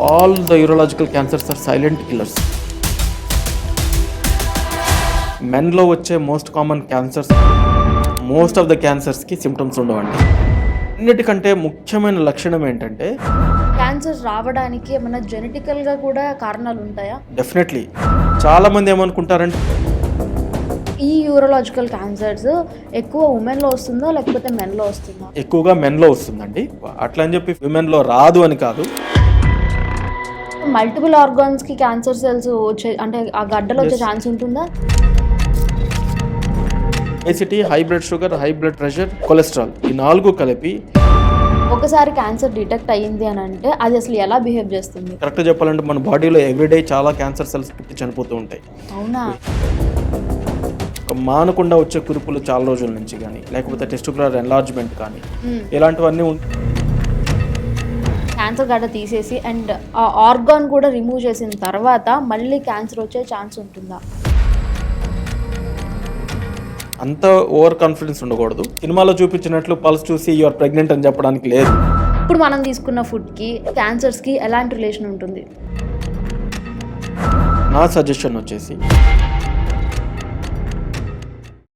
All the urological cancers are silent killers. మెన్లో వచ్చే most common cancers, most of the క్యాన్సర్స్కి symptoms ఉండవండి. అన్నిటికంటే ముఖ్యమైన లక్షణం ఏంటంటే క్యాన్సర్ రావడానికి ఏమైనా జెనెటికల్గా కూడా కారణాలు ఉంటాయా? డెఫినెట్లీ. చాలామంది ఏమనుకుంటారంటే ఈ యూరోలాజికల్ క్యాన్సర్స్ ఎక్కువ ఉమెన్లో వస్తుందా లేకపోతే మెన్లో వస్తుందా? ఎక్కువగా మెన్లో వస్తుందండి. అట్లా అని చెప్పి విమెన్లో రాదు అని కాదు. మల్టిపుల్ ఆర్గాన్స్కి క్యాన్సర్ సెల్స్ వచ్చే అంటే ఆ గడ్డలు వచ్చే ఛాన్స్ ఉంటుందా? Obesity, high blood sugar, high blood pressure, cholesterol, ఈ 4 కలిపి ఒకసారి క్యాన్సర్ డిటెక్ట్ అయ్యింది అని అంటే అది అసలు ఎలా బిహేవ్ చేస్తుంది? కరెక్ట్గా చెప్పాలంటే మన బాడీలో ఎవ్రీడే చాలా క్యాన్సర్ సెల్స్ పుట్టి చనిపోతూ ఉంటాయి. అవునా? మానకుండా వచ్చే కురుపులు చాలా రోజుల నుంచి కానీ, లేకపోతే టెస్టిక్యులర్ ఎన్లార్జ్మెంట్ కానీ, ఇలాంటివన్నీ క్యాన్సర్ గడ్డ తీసేసి అండ్ ఆ ఆర్గాన్ కూడా రిమూవ్ చేసిన తర్వాత మళ్ళీ క్యాన్సర్ వచ్చే ఛాన్స్ ఉంటుందా? అంత ఓవర్ కాన్ఫిడెన్స్ ఉండకూడదు. సినిమాలో చూపించినట్లు పల్స్ చూసి యూఆర్ ప్రెగ్నెంట్ అని చెప్పడానికి లేదు. ఇప్పుడు మనం తీసుకున్న ఫుడ్కి క్యాన్సర్స్కి ఎలాంటి రిలేషన్ ఉంటుంది? నా సజెషన్ వచ్చేసి